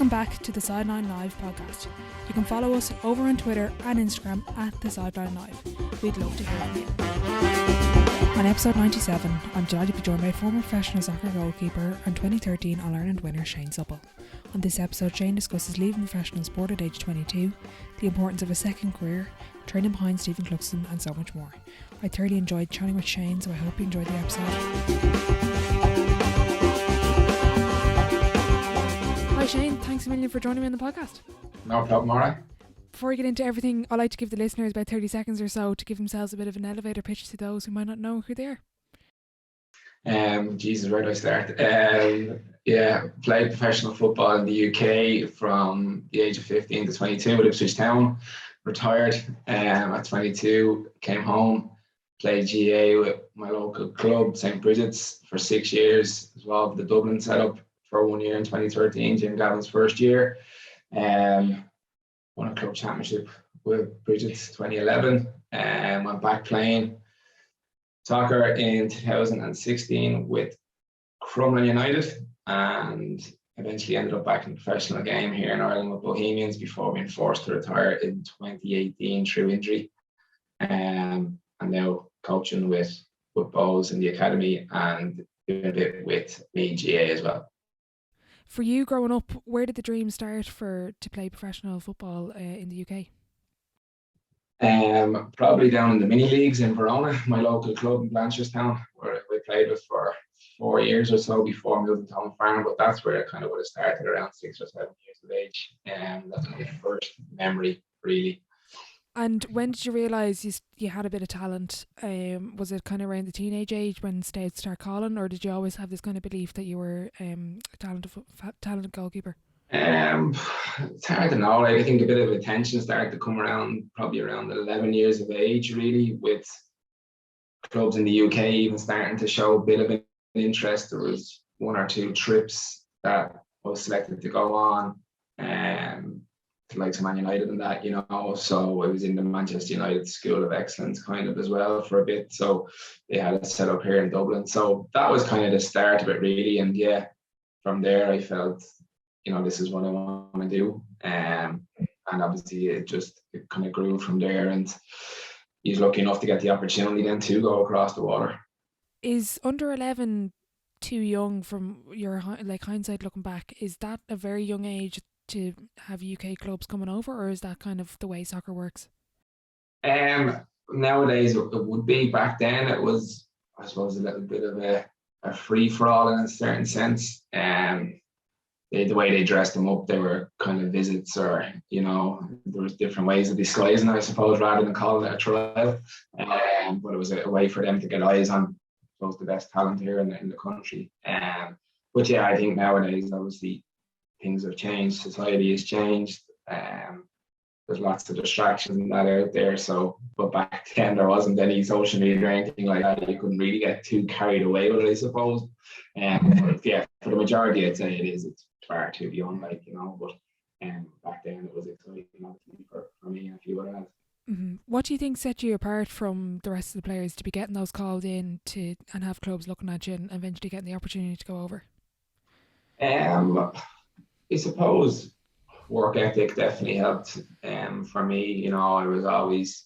Welcome back to the Sideline Live podcast. You can follow us over on Twitter and Instagram at the Sideline Live. We'd love to hear from you. On episode 97, I'm delighted to be joined by former professional soccer goalkeeper and 2013 All-Ireland winner Shane Supple. On this episode, Shane discusses leaving professional sport at age 22, the importance of a second career, training behind Stephen Cluxton and so much more. I thoroughly enjoyed chatting with Shane, so I hope you enjoyed the episode. Hi Shane, thanks a million for joining me on the podcast. No problem, alright. Before we get into everything, I'd like to give the listeners about 30 seconds or so to give themselves a bit of an elevator pitch to those who might not know who they are. Jesus, where do I start? Played professional football in the UK from the age of 15 to 22 with Ipswich Town. Retired at 22, came home, played GAA with my local club, St. Bridget's, for 6 years, as well with the Dublin setup for 1 year in 2013, Jim Gavin's first year. Won a club championship with Bridget's 2011, and went back playing soccer in 2016 with Crumlin United, and eventually ended up back in the professional game here in Ireland with Bohemians before being forced to retire in 2018 through injury. And now coaching with Bows in the academy and doing a bit with me GA as well. For you growing up, where did the dream start to play professional football in the UK? Probably down in the mini leagues in Verona, my local club in Blanchardstown, where we played with for 4 years or so before moving to Home Farm. But that's where it kind of would have started around 6 or 7 years of age. That's my first memory, really. And when did you realise you had a bit of talent? Was it kind of around the teenage age when stats start calling, or did you always have this kind of belief that you were a talented goalkeeper? It's hard to know. I think a bit of attention started to come around probably around 11 years of age, really, with clubs in the UK even starting to show a bit of an interest. There was 1 or 2 trips that I was selected to go on, to like Man United and that, so I was in the Manchester United School of Excellence kind of as well for a bit. So they had it set up here in Dublin. So that was kind of the start of it, really. And yeah, from there I felt, this is what I want to do. And obviously it kind of grew from there, and he's lucky enough to get the opportunity then to go across the water. Is under 11 too young from your hindsight looking back? Is that a very young age to have UK clubs coming over, or is that kind of the way soccer works? Nowadays it would be. Back then it was, I suppose, a little bit of a free-for-all in a certain sense. The way they dressed them up, they were kind of visits, or there was different ways of disguising, I suppose, rather than calling it a trial. But it was a way for them to get eyes on, I suppose, the best talent here in the country. But yeah, I think nowadays obviously things have changed, society has changed. There's lots of distractions and that out there. So, but back then there wasn't any social media or anything like that. You couldn't really get too carried away with it, I suppose. But yeah, for the majority, I'd say it's far too young, But back then it was exciting, obviously, for me and a few other lads. Mm-hmm. What do you think set you apart from the rest of the players to be getting those called in and have clubs looking at you and eventually getting the opportunity to go over? I suppose work ethic definitely helped for me. I was always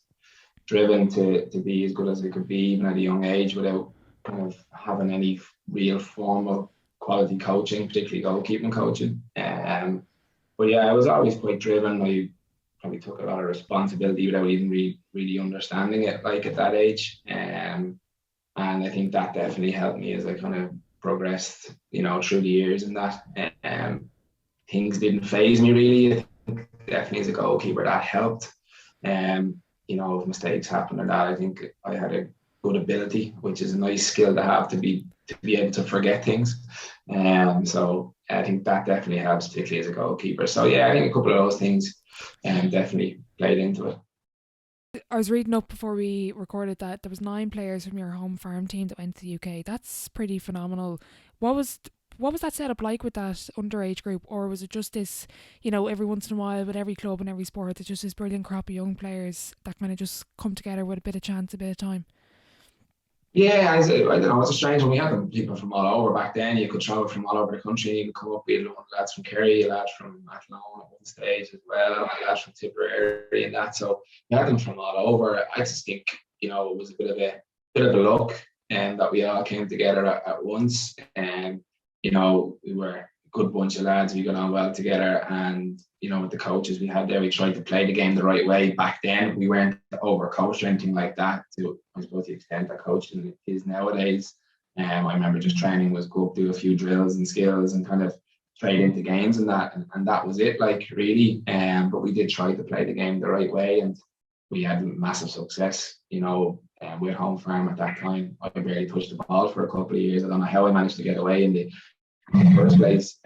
driven to be as good as I could be, even at a young age, without kind of having any real formal quality coaching, particularly goalkeeping coaching. But yeah, I was always quite driven. I probably took a lot of responsibility without even really understanding it, at that age. And I think that definitely helped me as I kind of progressed, through the years, and that things didn't faze me really. I think definitely as a goalkeeper that helped. If mistakes happen or that, I think I had a good ability, which is a nice skill to have, to be able to forget things. So I think that definitely helps, particularly as a goalkeeper. So yeah, I think a couple of those things definitely played into it. I was reading up before we recorded that there was 9 players from your home farm team that went to the UK. That's pretty phenomenal. What was that setup like with that underage group, or was it just this, every once in a while with every club and every sport, there's just this brilliant crop of young players that kind of just come together with a bit of chance, a bit of time? Yeah, I don't know. It's a strange one. We had them people from all over back then. You could travel from all over the country. You could come up. We had lads from Kerry, lads from Athlone at one stage as well, lads from Tipperary and that. So we had them from all over. I just think it was a bit of a luck, and that we all came together at once. And we were a good bunch of lads. We got on well together, and with the coaches we had there, we tried to play the game the right way. Back then, we weren't overcoached or anything like that. To I suppose the extent that coaching is nowadays. I remember just training was go up, do a few drills and skills, and kind of straight into games and that, and that was it. Like really, but we did try to play the game the right way, and we had massive success. We're home farm at that time. I barely touched the ball for a couple of years. I don't know how I managed to get away in the first place.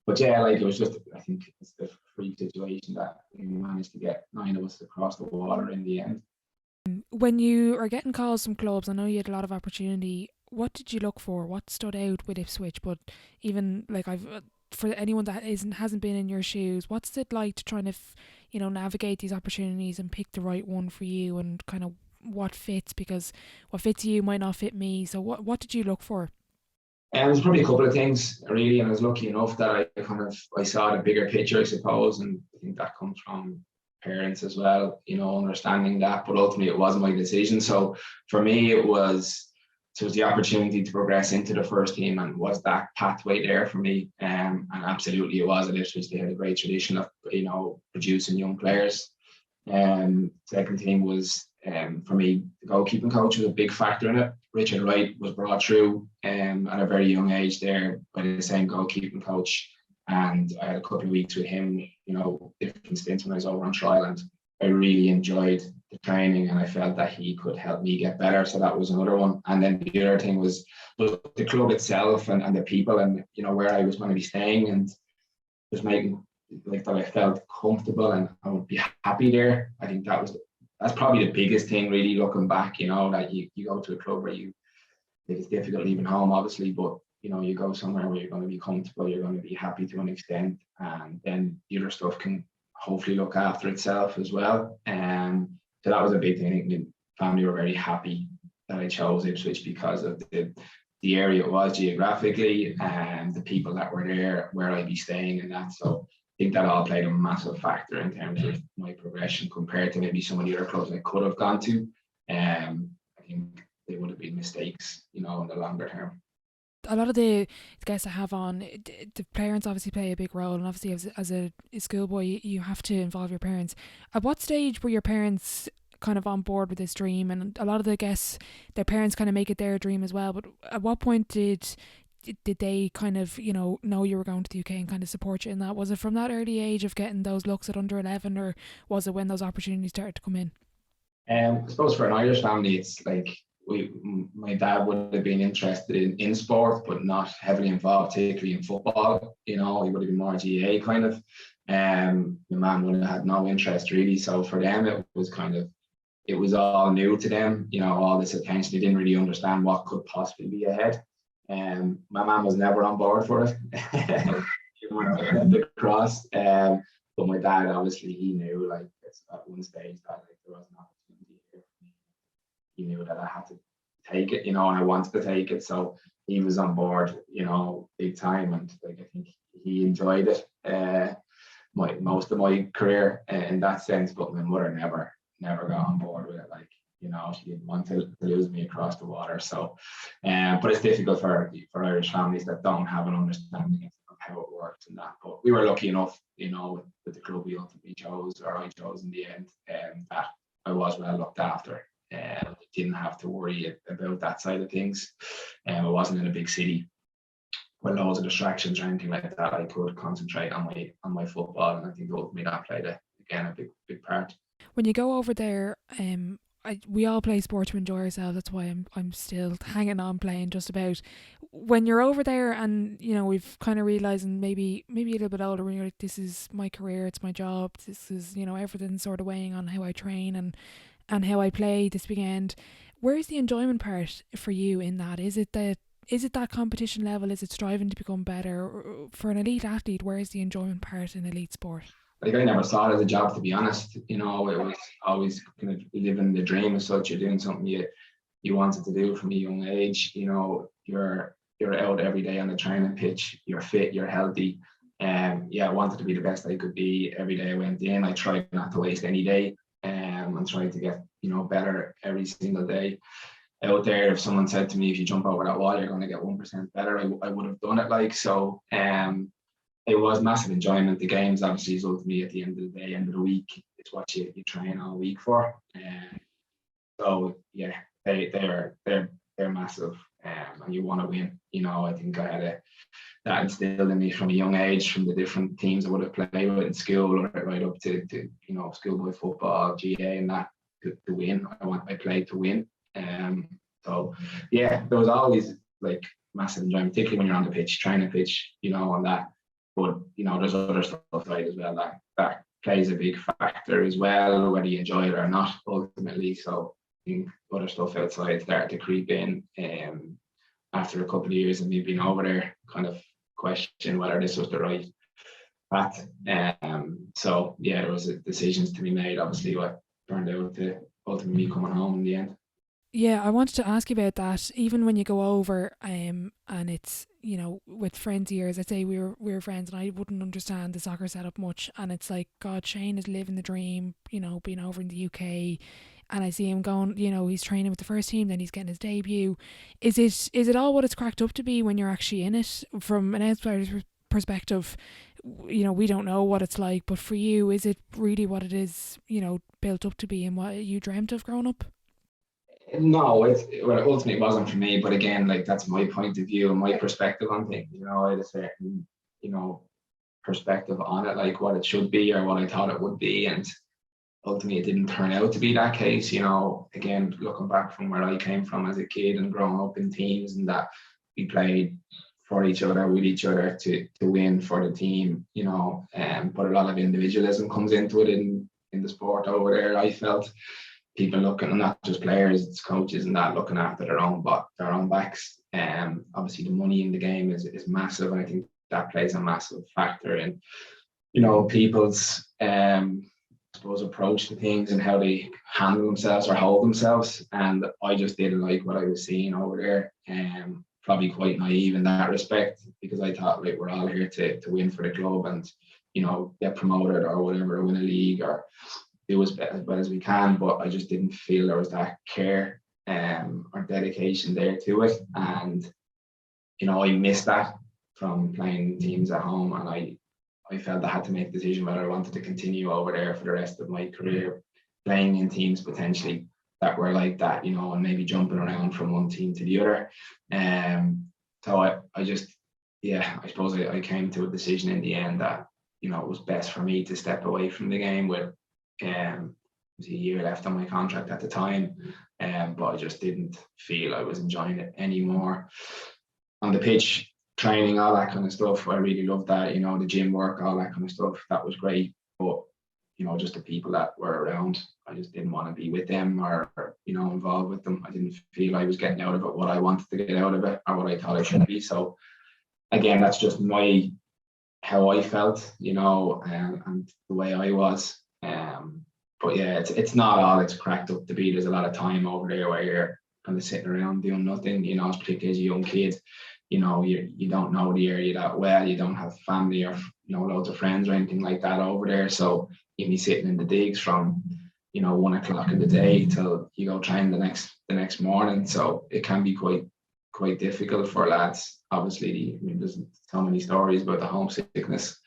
But yeah, like it was just, I think it's the freak situation that we managed to get 9 of us across the water in the end. When you are getting calls from clubs, I know you had a lot of opportunity. What did you look for? What stood out with Ipswich? But even like for anyone that hasn't been in your shoes, what's it like to try to navigate these opportunities and pick the right one for you, and kind of what fits, because what fits you might not fit me. So what did you look for? There's probably a couple of things really, and I was lucky enough that I saw the bigger picture, I suppose, and I think that comes from parents as well, understanding that. But ultimately, it wasn't my decision. So for me, it was the opportunity to progress into the first team, and was that pathway there for me? And absolutely, it was. At Ipswich, they had a great tradition of producing young players. Second team was, for me, the goalkeeping coach was a big factor in it. Richard Wright was brought through at a very young age there by the same goalkeeping coach, and I had a couple of weeks with him, different stints when I was over on trial, and I really enjoyed the training, and I felt that he could help me get better. So that was another one. And then the other thing was the club itself, and the people, and where I was going to be staying, and just making like that I felt comfortable and I would be happy there. I think that's probably the biggest thing really, looking back, that you go to a club where it's difficult leaving home obviously, but you go somewhere where you're going to be comfortable, you're going to be happy to an extent, and then the other stuff can hopefully look after itself as well. So that was a big thing. I think the family were very happy that I chose Ipswich because of the area it was geographically, and the people that were there, where I'd be staying and that. So I think that all played a massive factor in terms of my progression compared to maybe some of the other clubs I could have gone to. I think they would have been mistakes, in the longer term. A lot of the guests I have on, the parents obviously play a big role, and obviously as a schoolboy, you have to involve your parents. At what stage were your parents kind of on board with this dream? And a lot of the guests, their parents kind of make it their dream as well. But at what point did they kind of know you were going to the UK and kind of support you in that? Was it from that early age of getting those looks at under 11, or was it when those opportunities started to come in? I suppose for an Irish family, it's like my dad would have been interested in sport, but not heavily involved, particularly in football. He would have been more GAA kind of. My mum would have had no interest really. So for them, it was all new to them. All this attention. They didn't really understand what could possibly be ahead. My mum was never on board for it. She wanted the cross. But my dad, obviously, he knew like at one stage that there was an opportunity here for me. He knew that I had to take it, and I wanted to take it. So he was on board, big time, and like I think he enjoyed it. Most of my career in that sense, but my mother never got on board with it. Like she didn't want to lose me across the water. So, but it's difficult for Irish families that don't have an understanding of how it works and that. But we were lucky enough, with the club we ultimately chose, or I chose in the end, that I was well looked after. Didn't have to worry about that side of things. I wasn't in a big city with loads of distractions or anything like that. I could concentrate on my football, and I think ultimately that played a big part. When you go over there, we all play sport to enjoy ourselves. That's why I'm still hanging on playing just about. When you're over there, and we've kind of realising maybe a little bit older, when you're like, this is my career, it's my job, this is everything sort of weighing on how I train and how I play this weekend. Where's the enjoyment part for you in that? Is it that competition level? Is it striving to become better? For an elite athlete, where's the enjoyment part in elite sport? Like I never saw it as a job, to be honest. It was always kind of living the dream as such. You're doing something you wanted to do from a young age. You know, you're out every day on the training pitch. You're fit. You're healthy. Yeah, I wanted to be the best I could be every day I went in. I tried not to waste any day. And tried to get better every single day out there. If someone said to me, if you jump over that wall, you're going to get 1% better, I would have done it. Like, so it was massive enjoyment. The games obviously is ultimately at the end of the day, end of the week. It's what you train all week for. So yeah, they're massive, and you want to win. I think I had that instilled in me from a young age, from the different teams I would have played with in school, right up to schoolboy football, GAA, and that to win. I played to win. So yeah, there was always like massive enjoyment, particularly when you're on the pitch, training pitch, and that. But there's other stuff right as well that plays a big factor as well, whether you enjoy it or not, ultimately. So I think other stuff outside started to creep in. After a couple of years of me being over there, kind of question whether this was the right path. So yeah, there was decisions to be made. Obviously, what turned out to ultimately me coming home in the end. Yeah, I wanted to ask you about that. Even when you go over, and it's with friends of yours, let's say we were friends, and I wouldn't understand the soccer setup much, and it's like, God, Shane is living the dream, being over in the UK, and I see him going, he's training with the first team, then he's getting his debut. Is it all what it's cracked up to be when you're actually in it? From an outsider's perspective, we don't know what it's like, but for you, is it really what it is, built up to be, and what you dreamt of growing up? No, ultimately it wasn't for me. But again, like, that's my point of view and my perspective on things. I had a certain, perspective on it, like what it should be or what I thought it would be, and ultimately it didn't turn out to be that case. Again, looking back from where I came from as a kid and growing up in teams, and that we played for each other, with each other to win for the team. But a lot of individualism comes into it in the sport over there. I felt people looking, and not just players, it's coaches and that, looking after their own backs. Obviously the money in the game is massive, and I think that plays a massive factor in people's approach to things and how they handle themselves or hold themselves. And I just didn't like what I was seeing over there. Probably quite naive in that respect, because I thought, like, we're all here to win for the club and get promoted or whatever, win a league or do as well as we can. But I just didn't feel there was that care or dedication there to it. And I missed that from playing teams at home, and I felt I had to make a decision whether I wanted to continue over there for the rest of my career, playing in teams potentially that were like that, and maybe jumping around from one team to the other. So I just, I suppose I came to a decision in the end that it was best for me to step away from the game with there was a year left on my contract at the time, but I just didn't feel I was enjoying it anymore. On the pitch, training, all that kind of stuff, I really loved that. The gym work, all that kind of stuff, that was great. But just the people that were around, I just didn't want to be with them or involved with them. I didn't feel I was getting out of it what I wanted to get out of it or what I thought I should be. So again, that's just how I felt, and the way I was. But yeah, it's not all it's cracked up to be. There's a lot of time over there where you're kind of sitting around doing nothing, particularly as a young kid. You don't know the area that well. You don't have family or loads of friends or anything like that over there. So you'll be sitting in the digs from 1 o'clock in the day till you go train the next morning. So it can be quite difficult for lads. Obviously, there's so many stories about the homesickness.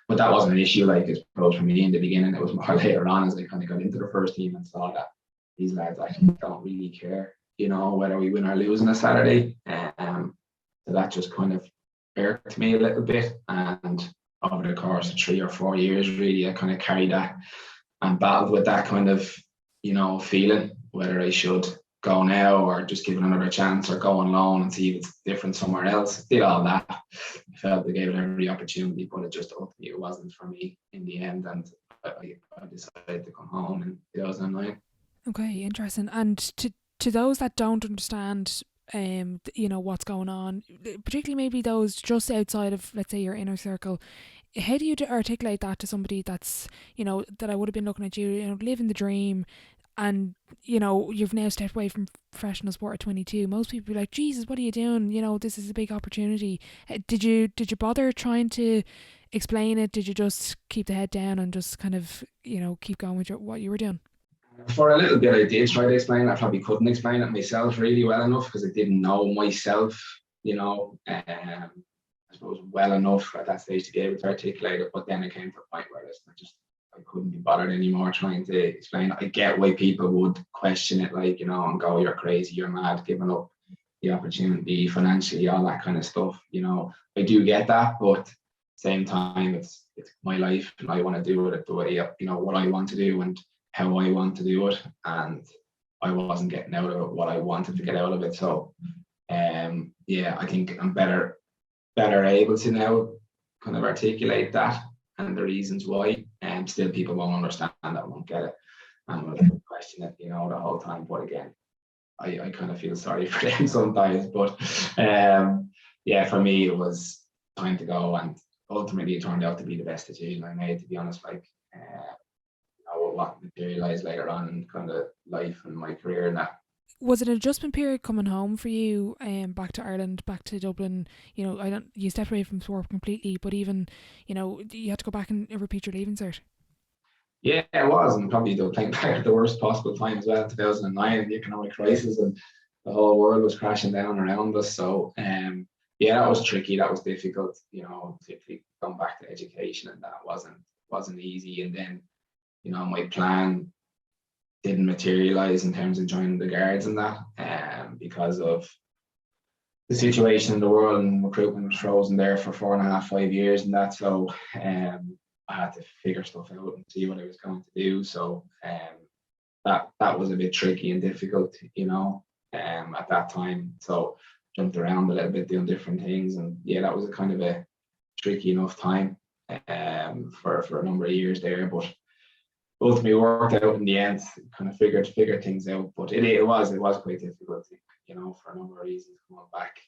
But that wasn't an issue, like, I suppose, for me in the beginning. It was more later on as I kind of got into the first team and saw that these lads actually don't really care, whether we win or lose on a Saturday. So that just kind of irked me a little bit. And over the course of 3 or 4 years, really, I kind of carried that and battled with that kind of, feeling, whether I should go now or just give it another chance or go on loan and see if it's different somewhere else. Did all that. I felt they gave it every opportunity, but it just ultimately it wasn't for me in the end, and I decided to come home in 2009. Okay, interesting. And to those that don't understand what's going on, particularly maybe those just outside of, let's say, your inner circle, how do you articulate that to somebody that's that I would have been looking at you, living the dream, and you've now stepped away from professional sport at 22. Most people be like, Jesus, what are you doing? This is a big opportunity. Did you bother trying to explain it? Did you just keep the head down and just kind of keep going with what you were doing? For a little bit, I did try to explain it. I probably couldn't explain it myself really well enough because I didn't know myself, I suppose well enough at that stage to be able to articulate it. But then it came to a point where I couldn't be bothered anymore trying to explain it. I get why people would question it, and go, "You're crazy, you're mad, giving up the opportunity financially, all that kind of stuff." I do get that, but same time, it's my life, and I want to do it the way what I want to do and how I want to do it, and I wasn't getting out of it what I wanted to get out of it. So, I think I'm better able to now kind of articulate that and the reasons why. And still, people won't understand that, won't get it, and will question it, the whole time. But again, I kind of feel sorry for them sometimes. But for me, it was time to go, and ultimately, it turned out to be the best decision I made. To be honest, what materialized later on in kind of life and my career and that. Was it an adjustment period coming home for you, back to Ireland, back to Dublin? You stepped away from sport completely, but even, you had to go back and repeat your leaving cert. Yeah, it was, and probably playing back at the worst possible time as well in 2009, the economic crisis, and the whole world was crashing down around us. So, that was tricky. That was difficult. Particularly going back to education, and that wasn't easy. And then, my plan didn't materialize in terms of joining the Guards and that, because of the situation in the world, and recruitment was frozen there for 4.5, 5 years and that. So I had to figure stuff out and see what I was going to do. So that was a bit tricky and difficult, at that time. So jumped around a little bit doing different things, and that was a kind of a tricky enough time for a number of years there. But ultimately worked out in the end, kind of figured things out. But it was quite difficult, for a number of reasons coming back.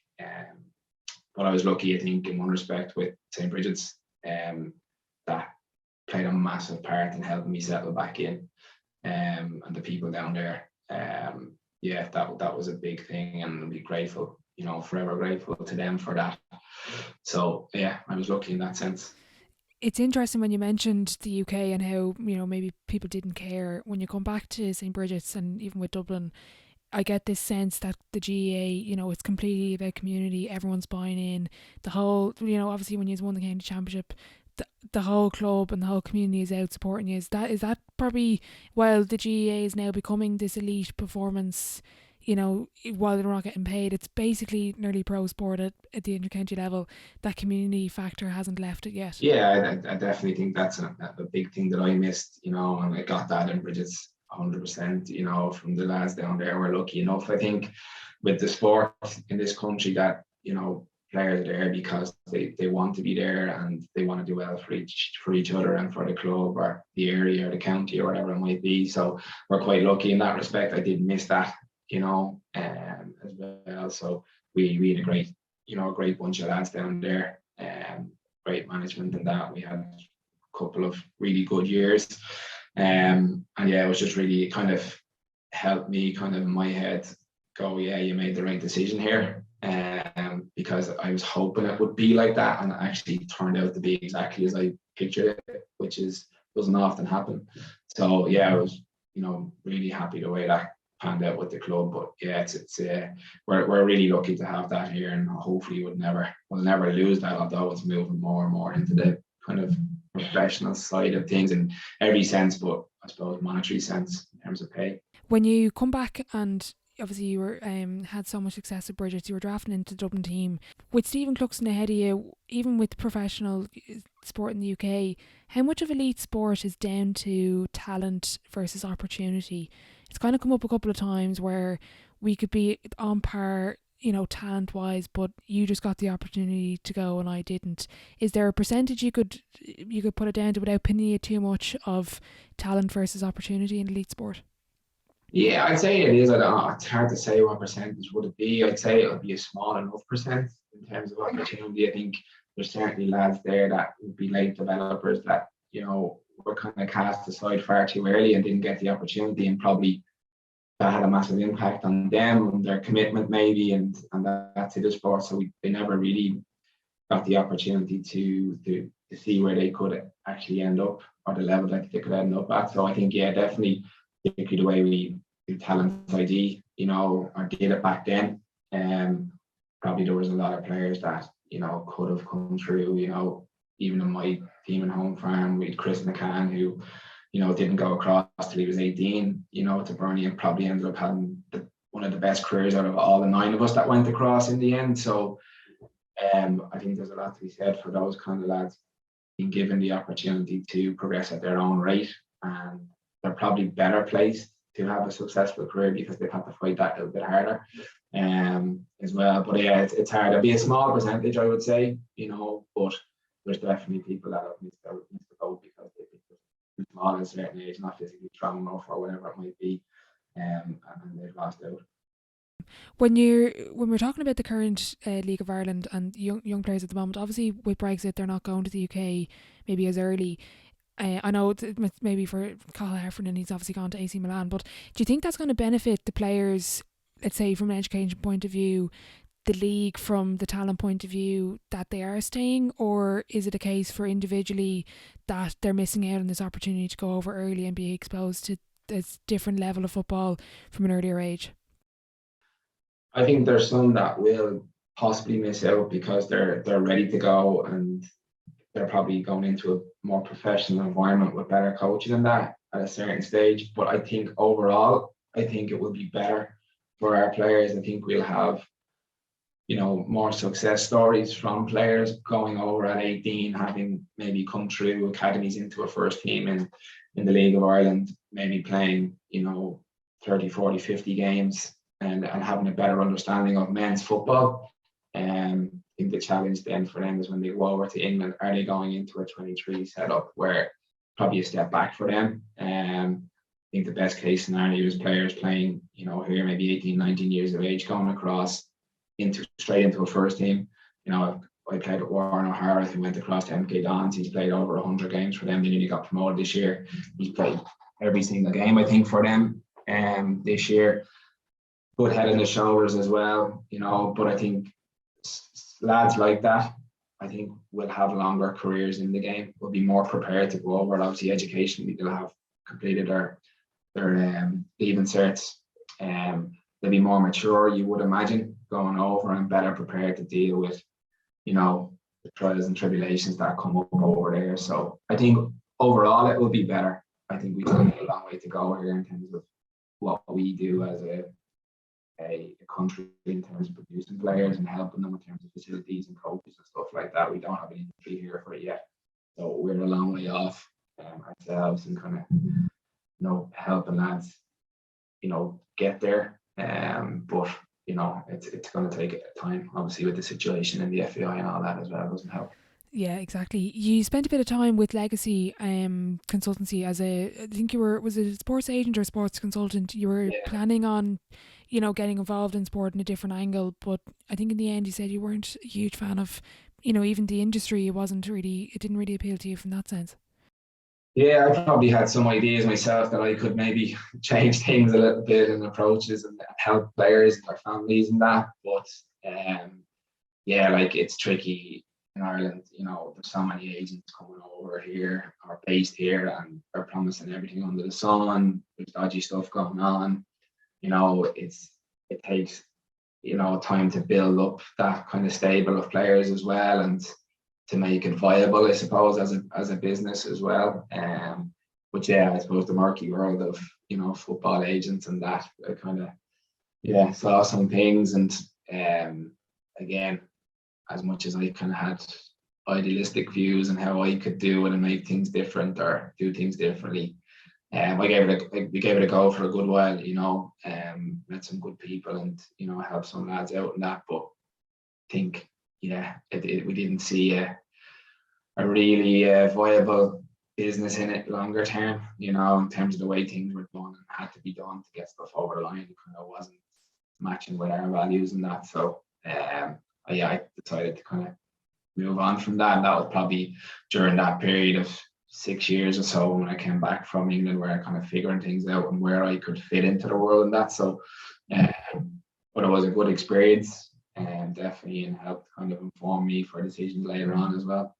But I was lucky, I think, in one respect with St. Bridget's, that played a massive part in helping me settle back in, and the people down there. That was a big thing, and I'll be grateful, forever grateful to them for that. So I was lucky in that sense. It's interesting when you mentioned the UK and how, maybe people didn't care. When you come back to St. Bridget's and even with Dublin, I get this sense that the GAA, it's completely about community. Everyone's buying in. The whole, obviously when you've won the county championship, the whole club and the whole community is out supporting you. Is that probably, while the GAA is now becoming this elite performance, while they're not getting paid, it's basically nearly pro sport at the inter-county level. That community factor hasn't left it yet. Yeah, I definitely think that's a big thing that I missed, and I got that in Bridget's 100%, from the lads down there. We're lucky enough, I think, with the sport in this country that, players are there because they want to be there and they want to do well for each other and for the club or the area or the county or whatever it might be. So we're quite lucky in that respect. I did miss that, as well. So we had a great bunch of lads down there, great management and that. We had a couple of really good years, and it was just really kind of helped me kind of in my head go, you made the right decision here, because I was hoping it would be like that, and it actually turned out to be exactly as I pictured it, which doesn't often happen. So I was really happy the way that panned out with the club. But we're really lucky to have that here, and hopefully we'll never lose that, although it's moving more and more into the kind of professional side of things in every sense, but I suppose monetary sense in terms of pay. When you come back, and obviously you were had so much success at Bridget's, you were drafted into the Dublin team with Stephen Cluxton ahead of you. Even with professional sport in the UK, how much of elite sport is down to talent versus opportunity? It's kind of come up a couple of times where we could be on par, talent wise, but you just got the opportunity to go and I didn't. Is there a percentage you could put it down to without pinning it too much of talent versus opportunity in elite sport? Yeah, I'd say it is. I don't know. It's hard to say what percentage would it be. I'd say it would be a small enough percent in terms of opportunity. I think there's certainly lads there that would be late developers that, were kind of cast aside far too early and didn't get the opportunity, and probably that had a massive impact on them and their commitment maybe and that to the sport. So they never really got the opportunity to see where they could actually end up, or the level that they could end up at. So I think, yeah, definitely, particularly the way we do talent ID, or did it back then. Probably there was a lot of players that, could have come through, even in my team and home farm, we had Chris McCann, who, didn't go across till he was 18, to Burnley, and probably ended up having one of the best careers out of all the 9 of us that went across in the end. So I think there's a lot to be said for those kind of lads being given the opportunity to progress at their own rate, and they're probably better placed to have a successful career because they've had to fight that a little bit harder as well. But yeah, it's hard. It'll be a small percentage, I would say, but there's definitely people that have missed the boat because they're too small at a certain age, not physically strong enough or whatever it might be, and they've lost out. When we're talking about the current League of Ireland and young players at the moment, obviously with Brexit they're not going to the UK maybe as early. I know it's maybe for Cathal Heffernan, he's obviously gone to AC Milan, but do you think that's going to benefit the players, let's say from an education point of view, the league from the talent point of view, that they are staying, or is it a case for individually that they're missing out on this opportunity to go over early and be exposed to this different level of football from an earlier age? I think there's some that will possibly miss out because they're ready to go and they're probably going into a more professional environment with better coaching than that at a certain stage. But I think overall, I think it will be better for our players. I think we'll have, more success stories from players going over at 18, having maybe come through academies into a first team in the League of Ireland, maybe playing, 30, 40, 50 games and having a better understanding of men's football. I think the challenge then for them is when they go over to England, are they going into a 23 setup where probably a step back for them? I think the best case scenario is players playing, here maybe 18, 19 years of age, going across straight into a first team. I played with Warren O'Hara, who went across to MK Dons. He's played over 100 games for them. They nearly got promoted this year. He's played every single game, I think, for them this year. Good head and the shoulders as well, but I think lads like that, I think will have longer careers in the game, will be more prepared to go over. Obviously, educationally, they'll have completed their leaving certs. They'll be more mature, you would imagine, going over and better prepared to deal with, the trials and tribulations that come up over there. So I think overall it will be better. I think we've got a long way to go here in terms of what we do as a country in terms of producing players and helping them in terms of facilities and coaches and stuff like that. We don't have an industry here for it yet, so we're a long way off ourselves and kind of helping lads get there, but it's going to take time, obviously, with the situation in the FAI and all that as well. It doesn't help. Yeah, exactly. You spent a bit of time with Legacy Consultancy as I think you was a sports agent or sports consultant. You were planning on getting involved in sport in a different angle, but I think in the end you said you weren't a huge fan of even the industry. It didn't really appeal to you from that sense. Yeah, I probably had some ideas myself that I could maybe change things a little bit and approaches and help players and their families and that, but it's tricky in Ireland. There's so many agents coming over here or based here and they're promising everything under the sun. There's dodgy stuff going on. It takes time to build up that kind of stable of players as well, and to make it viable, I suppose, as a business as well. But yeah, I suppose the murky world of football agents and that, I kind of saw some things, and again, as much as I kind of had idealistic views and how I could do it and make things different or do things differently, we gave it a go for a good while, met some good people and helped some lads out and that, but I think we didn't see a really viable business in it longer term, in terms of the way things were done and had to be done to get stuff over the line. It kind of wasn't matching with our values and that, so I decided to kind of move on from that. And that was probably during that period of 6 years or so when I came back from England, where I kind of figuring things out and where I could fit into the world and that. So, but it was a good experience and definitely and helped kind of inform me for decisions later on as well.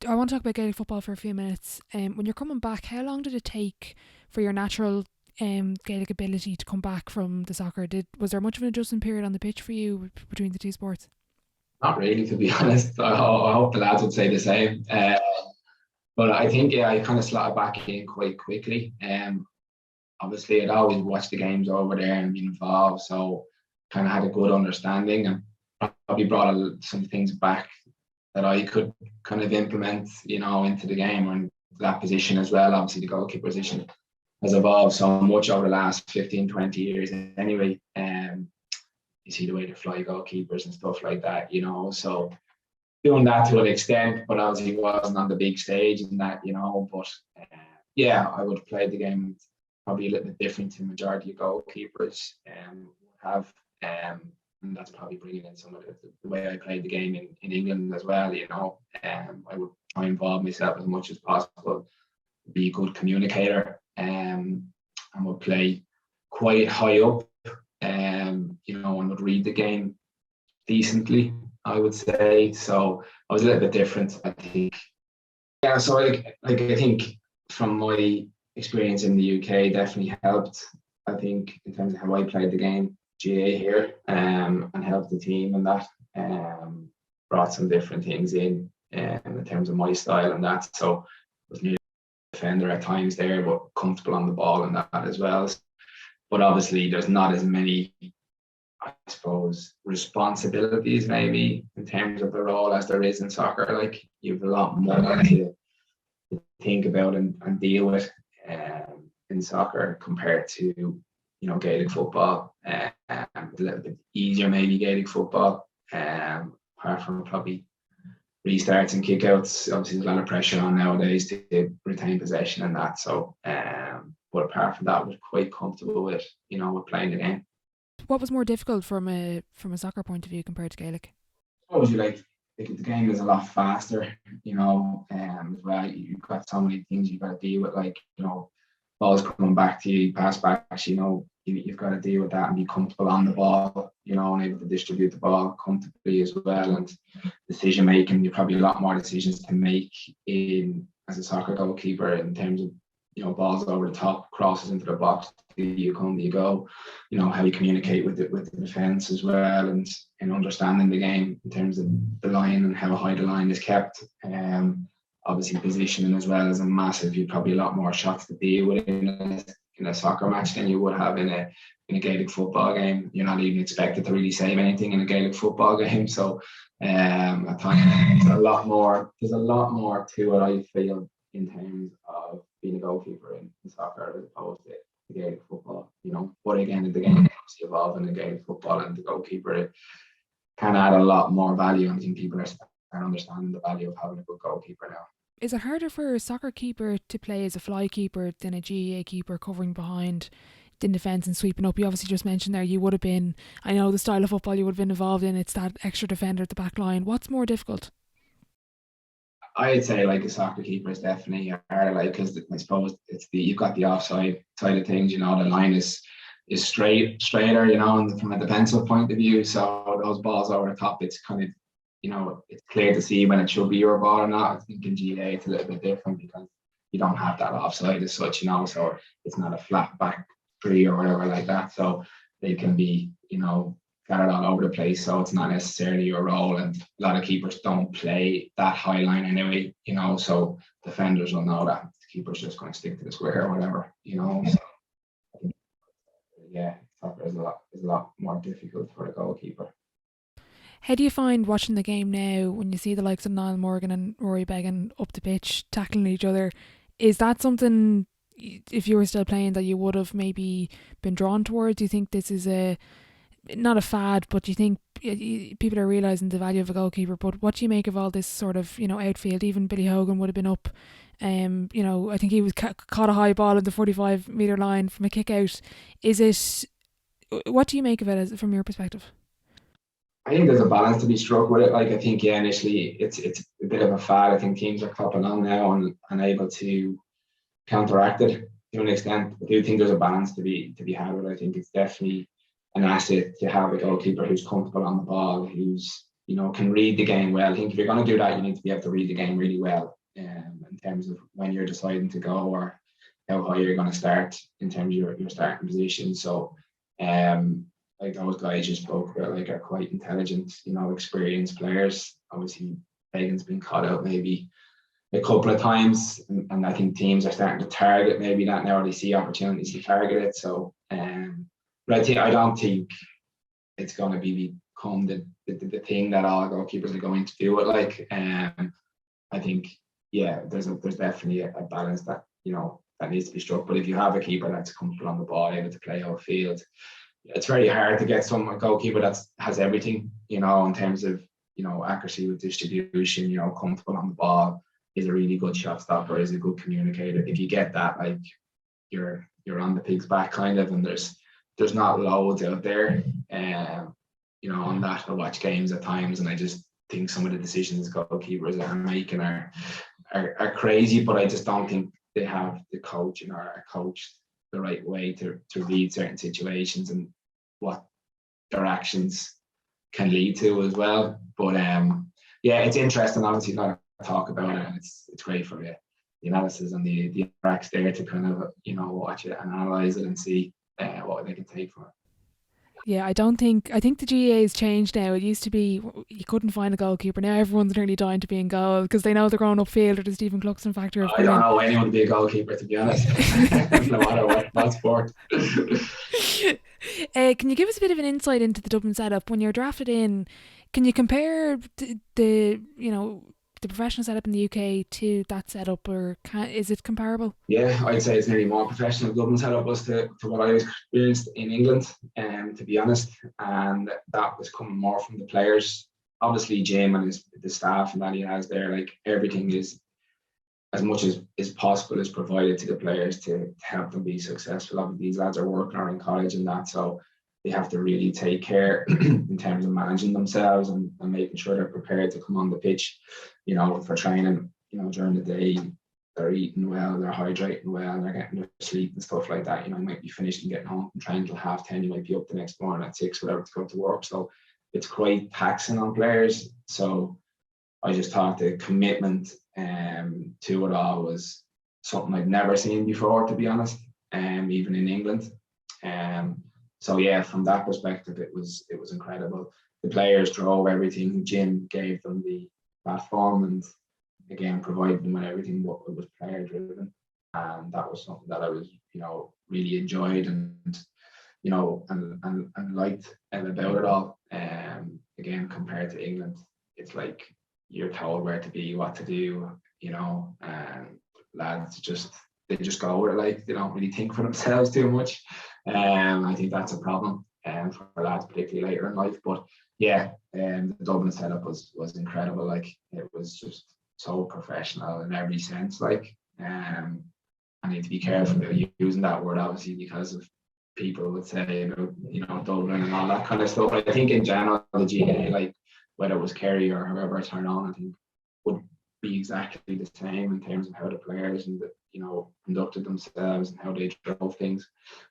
I want to talk about Gaelic football for a few minutes. When you're coming back, how long did it take for your natural Gaelic ability to come back from the soccer? Was there much of an adjustment period on the pitch for you between the two sports? Not really, to be honest. I hope the lads would say the same. But I think, yeah, I kind of slotted back in quite quickly. Obviously, I'd always watched the games over there and been involved, so kind of had a good understanding and probably brought some things back that I could kind of implement, into the game or in that position as well. Obviously, the goalkeeper position has evolved so much over the last 15, 20 years anyway. You see the way they fly goalkeepers and stuff like that, so doing that to an extent, but obviously wasn't on the big stage and that, but yeah, I would play the game probably a little bit different to the majority of goalkeepers have. And that's probably bringing in some of the way I played the game in England as well, I would try and involve myself as much as possible, be a good communicator, and would play quite high up, and would read the game decently, I would say. So I was a little bit different, I think. Yeah, so I think from my experience in the UK definitely helped, I think, in terms of how I played the game. GAA here, and helped the team and that, brought some different things in terms of my style and that. So I was nearly a defender at times there, but comfortable on the ball and that as well. But obviously there's not as many, I suppose, responsibilities maybe in terms of the role as there is in soccer. Like, you've a lot more to think about and deal with in soccer compared to Gaelic football. A little bit easier maybe Gaelic football, apart from probably restarts and kickouts. Obviously there's a lot of pressure on nowadays to retain possession and that, so but apart from that, I was quite comfortable with with playing the game. What was more difficult from a soccer point of view compared to Gaelic? I suppose the game is a lot faster, as well. You've got so many things you've got to deal with, like, balls coming back to you, pass backs, you've got to deal with that and be comfortable on the ball, and able to distribute the ball comfortably as well. And decision making, you've probably a lot more decisions to make as a soccer goalkeeper in terms of, balls over the top, crosses into the box, do you come, do you go, how you communicate with the defence as well, and understanding the game in terms of the line and how high the line is kept. Obviously positioning as well is a massive. You've probably a lot more shots to deal with in a soccer match than you would have in a Gaelic football game. You're not even expected to really save anything in a Gaelic football game. So at times there's a lot more to it, I feel, in terms of being a goalkeeper in soccer as opposed to Gaelic football. But again, the game is obviously evolving in Gaelic football, and the goalkeeper can add a lot more value. I think people are understanding the value of having a good goalkeeper now. Is it harder for a soccer keeper to play as a fly keeper than a GAA keeper covering behind in defence and sweeping up? You obviously just mentioned there you would have been, I know the style of football you would have been involved in, it's that extra defender at the back line. What's more difficult? I'd say a soccer keeper is definitely harder, because I suppose you've got the offside side of things. The line is straighter, and from a defensive point of view. So those balls over the top, it's kind of, it's clear to see when it should be your ball or not. I think in GAA it's a little bit different because you don't have that offside as such, so it's not a flat back three or whatever like that. So they can be, scattered all over the place. So it's not necessarily your role. And a lot of keepers don't play that high line anyway, so defenders will know that the keeper's just going to stick to the square or whatever, So, yeah, soccer is a lot more difficult for a goalkeeper. How do you find watching the game now when you see the likes of Niall Morgan and Rory Beggan up the pitch tackling each other? Is that something, if you were still playing, that you would have maybe been drawn towards? Do you think this is not a fad, but do you think people are realising the value of a goalkeeper? But what do you make of all this sort of, outfield? Even Billy Hogan would have been up. I think he was caught a high ball at the 45-metre line from a kick out. What do you make of it from your perspective? I think there's a balance to be struck with it. Like, I think, yeah, initially it's a bit of a fad. I think teams are copping on now and able to counteract it to an extent. I do think there's a balance to be had with it. I think it's definitely an asset to have a goalkeeper who's comfortable on the ball, who's, you know, can read the game well. I think if you're going to do that, you need to be able to read the game really well, in terms of when you're deciding to go or how high you're going to start in terms of your starting position. So, like those guys you spoke about, like, are quite intelligent, you know, experienced players. Obviously, Fagan's been caught out maybe a couple of times, and I think teams are starting to target maybe that now, or they see opportunities to target it. So, but I don't think it's going to become the thing that all goalkeepers are going to do it. Like, I think, yeah, there's definitely a balance that, you know, that needs to be struck. But if you have a keeper that's comfortable on the ball, able to play outfield, it's very hard to get a goalkeeper that has everything, you know, in terms of, you know, accuracy with distribution, you know, comfortable on the ball, is a really good shot stopper, is a good communicator. If you get that, like, you're on the pig's back kind of, and there's not loads out there. You know, on that, I watch games at times and I just think some of the decisions goalkeepers are making are crazy, but I just don't think they have the coaching or are coached the right way to read certain situations and what their actions can lead to as well. But yeah, it's interesting. Obviously, not to talk about it, and it's great for the analysis and the tracks there to kind of, you know, watch it and analyze it and see what they can take from it. Yeah, I think the GAA has changed now. It used to be you couldn't find a goalkeeper. Now everyone's nearly dying to be in goal because they know they're going upfield, or the Stephen Cluxton factor. I don't know anyone to be a goalkeeper, to be honest, no matter what sport. Can you give us a bit of an insight into the Dublin setup when you're drafted in? Can you compare the professional setup in the UK to that setup, or is it comparable? Yeah, I'd say it's nearly more professional. Dublin setup was to what I experienced in England, to be honest, and that was coming more from the players. Obviously, Jim and the staff and that he has there, like, everything is as much as possible is provided to the players to help them be successful. Obviously, these lads are working or in college and that, so they have to really take care in terms of managing themselves and making sure they're prepared to come on the pitch, you know, for training, you know, during the day. They're eating well, they're hydrating well, they're getting their sleep and stuff like that. You know, you might be finished and getting home from training till 10:30, you might be up the next morning at 6, whatever, to go to work. So it's quite taxing on players. So I just thought the commitment to it all was something I'd never seen before, to be honest, even in England. So yeah, from that perspective, it was incredible. The players drove everything. Jim gave them the platform and again provided them with everything. What was player driven, and that was something that I was, you know, really enjoyed and, you know, and liked about it all. Again, compared to England, it's like you're told where to be, what to do, you know, and lads they just go with it. Like, they don't really think for themselves too much. I think that's a problem for lads, particularly later in life. But yeah, the Dublin setup was incredible. Like, it was just so professional in every sense. Like, I need to be careful about using that word, obviously, because of people would say about, you know, Dublin and all that kind of stuff. I think in general, the GAA, like, whether it was Kerry or whoever turned on, I think would be exactly the same in terms of how the players and you know, conducted themselves and how they drove things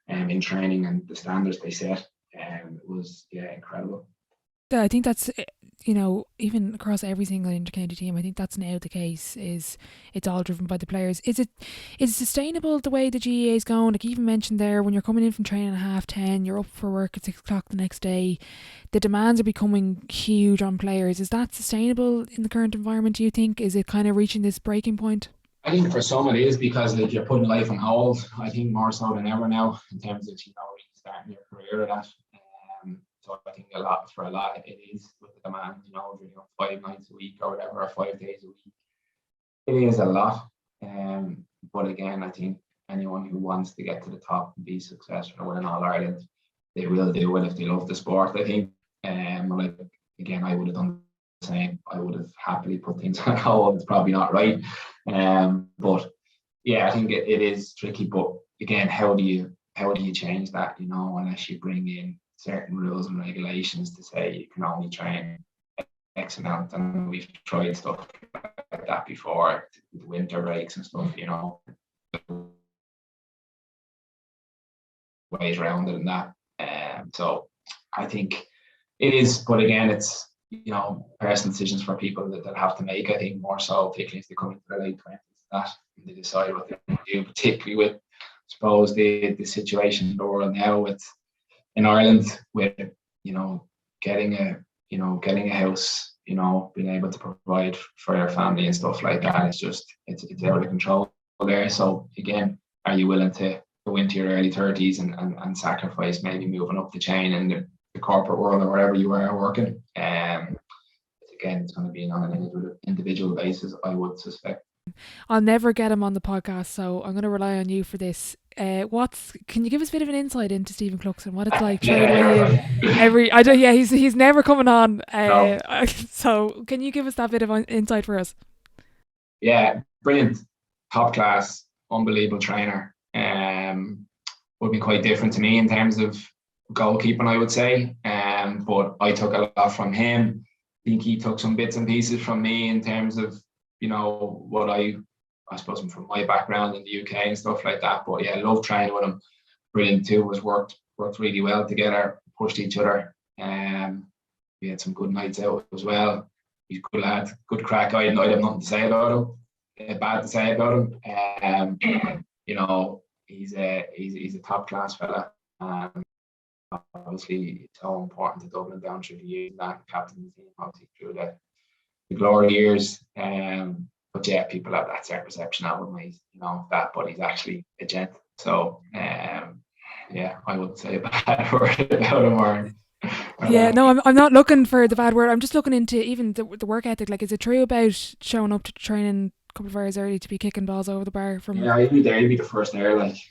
in training and the standards they set. It was, yeah, incredible. I think that's, you know, even across every single inter-county team, I think that's now the case. Is it's all driven by the players. Is it sustainable the way the GAA is going? Like you even mentioned there, when you're coming in from training at 10:30, you're up for work at 6:00 the next day. The demands are becoming huge on players. Is that sustainable in the current environment, do you think? Is it kind of reaching this breaking point? I think for some it is, because, like, you're putting life on hold. I think more so than ever now, in terms of, you know, starting your career at that. So I think for a lot it is with the demand, you know, 5 nights a week or whatever, or 5 days a week. It is a lot. But again, I think anyone who wants to get to the top and be successful or win All Ireland, they will do it if they love the sport. I think, like, again, I would have done the same. I would have happily put things on hold. It's probably not right. But yeah, I think it is tricky. But again, how do you change that, you know, unless you bring in certain rules and regulations to say you can only train X amount, and we've tried stuff like that before, the winter breaks and stuff, ways around it and that. So I think it is, but again, it's personal decisions for people that have to make. I think more so, particularly as they come into their late 20s, that and they decide what they want to do, particularly with, I suppose, the situation in the world now with in Ireland with getting a house, being able to provide for your family and stuff like that. It's out of control there. So again, are you willing to go into your early 30s and sacrifice maybe moving up the chain in the corporate world or wherever you are working? Again, it's going to be on an individual basis, I would suspect. I'll never get him on the podcast, so I'm going to rely on you for this. Can you give us a bit of an insight into Stephen Cluxton? What it's like training with him? He's never coming on. No. So can you give us that bit of insight for us? Yeah, brilliant, top class, unbelievable trainer. Would be quite different to me in terms of goalkeeping, I would say. But I took a lot from him. I think he took some bits and pieces from me in terms of what I suppose from my background in the UK and stuff like that. But yeah, love training with him. Brilliant too. Worked really well together, pushed each other. We had some good nights out as well. He's a good lad, good crack. I have nothing to say about him. Bad to say about him. He's a top class fella. Obviously, it's so important to Dublin down through the years. That captain the team, obviously through the glory years. But yeah, people have that certain perception of him. But he's actually a gent. So yeah, I wouldn't say a bad word about him. I'm not looking for the bad word. I'm just looking into even the work ethic. Like, is it true about showing up to training a couple of hours early to be kicking balls over the bar from? Yeah, he'd be there. He'd be the first there. He's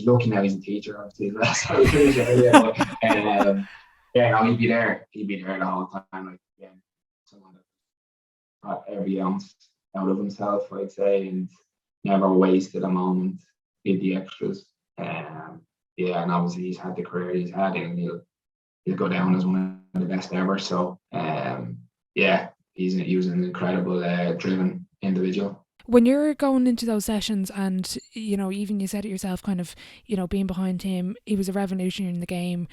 lucky now. He's a teacher, obviously. He'd be there. He'd be there the whole time. Someone that got every ounce out of himself, I'd say, and never wasted a moment. Did the extras. And obviously he's had the career he's had, and he'll go down as one of the best ever. So he was an incredible, driven individual. When you're going into those sessions and, even you said it yourself, kind of, being behind him, he was a revolutionary in the game.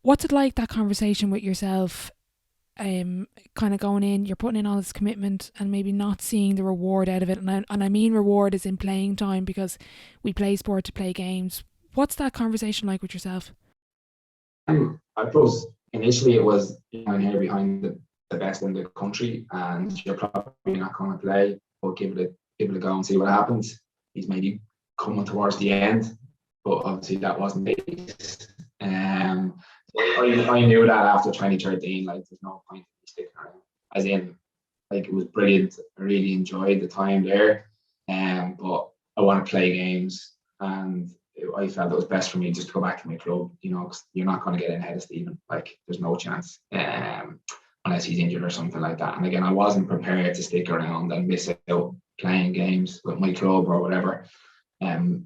What's it like, that conversation with yourself, kind of going in, you're putting in all this commitment and maybe not seeing the reward out of it? And I mean reward is in playing time, because we play sport to play games. What's that conversation like with yourself? I suppose initially it was, I'm here behind the best in the country and you're probably not going to play, but give it a go and see what happens. He's maybe coming towards the end, but obviously that wasn't the case. I knew that after 2013, there's no point in sticking around. As in, it was brilliant. I really enjoyed the time there, but I want to play games, and I felt it was best for me just to go back to my club. Cause you're not going to get in ahead of Stephen. There's no chance. Unless he's injured or something like that. And again, I wasn't prepared to stick around and miss out playing games with my club or whatever, and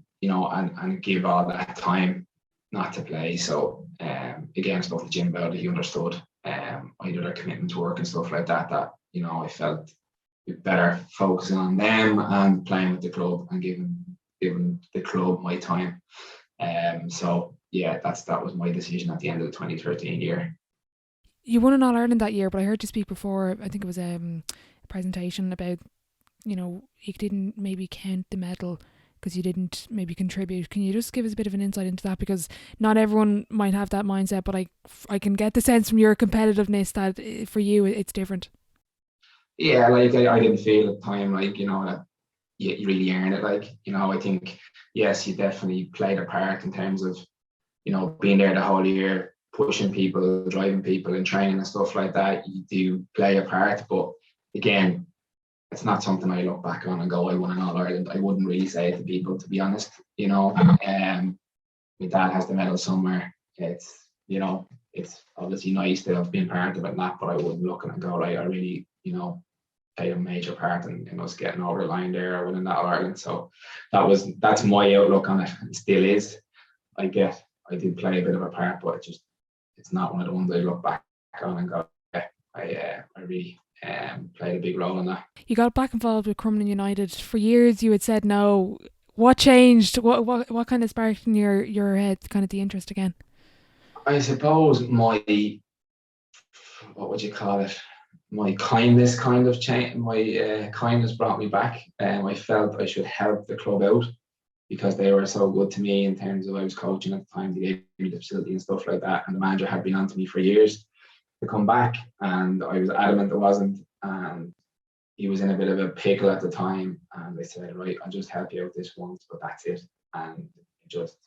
give all that time not to play. So again, I spoke to Jim about it. He understood. I did a commitment to work and stuff like that. I felt better focusing on them and playing with the club and giving the club my time. So yeah, that was my decision at the end of the 2013 year. You won an All-Ireland that year, but I heard you speak before, I think it was a presentation about, you didn't maybe count the medal because you didn't maybe contribute. Can you just give us a bit of an insight into that? Because not everyone might have that mindset, but I can get the sense from your competitiveness that for you it's different. Yeah, I didn't feel at the time that you really earn it. I think, yes, you definitely played a part in terms of, being there the whole year, pushing people, driving people and training and stuff like that. You do play a part, but again, it's not something I look back on and go, I won an All-Ireland. I wouldn't really say it to people, to be honest. My dad has the medal somewhere. It's obviously nice to have been part of it and that, but I wouldn't look and go, I really, played a major part in us getting over the line there or winning that All-Ireland. So that's my outlook on it. It still is. I did play a bit of a part, but it just it's not one of the ones I look back on and go, yeah, I really played a big role in that. You got back involved with Crumlin United. For years you had said no. What changed? What kind of sparked in your head kind of the interest again? I suppose what would you call it? My kindness kind of changed. My kindness brought me back. I felt I should help the club out because they were so good to me in terms of I was coaching at the time. They gave me the facility and stuff like that, and the manager had been on to me for years to come back, and I was adamant it wasn't. And he was in a bit of a pickle at the time, and they said, right, I'll just help you out this once, but that's it. And it just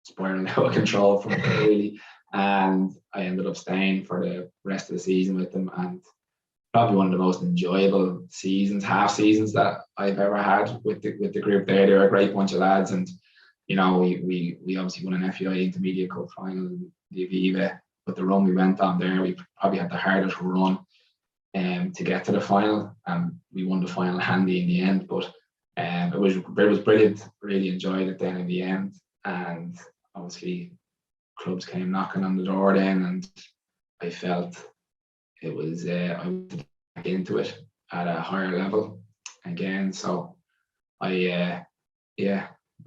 spiraled out of control from it, really. And I ended up staying for the rest of the season with them, and probably one of the most enjoyable seasons, half seasons that I've ever had with the group there. They're a great bunch of lads, and we obviously won an FEI Intermediate Cup final in the Aviva. But the run we went on there, we probably had the hardest run to get to the final, and we won the final handy in the end. But it was brilliant. Really enjoyed it then in the end, and obviously clubs came knocking on the door then, and I felt it was I wanted back into it at a higher level again. So I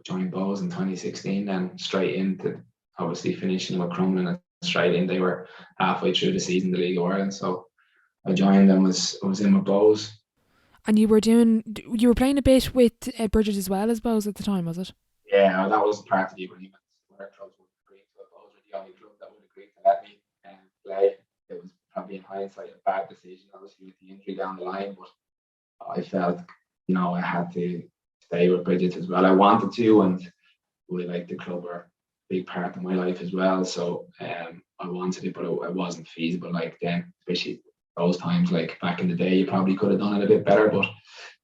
joined Bows in 2016 and straight into obviously finishing with Crumlin and straight in. They were halfway through the season, the League of Ireland. So I joined them, was in with Bows. And you were playing a bit with Bridget as well as Bows at the time, was it? Yeah, that was part of the agreement. Where clubs would agree to it. Bows were the only club that would agree to let me play. It was probably in hindsight a bad decision, obviously with the injury down the line, but I felt, I had to stay with Bridget as well. I wanted to, and the club were a big part of my life as well. So I wanted it, but it wasn't feasible. Like then, especially those times, like back in the day, you probably could have done it a bit better, but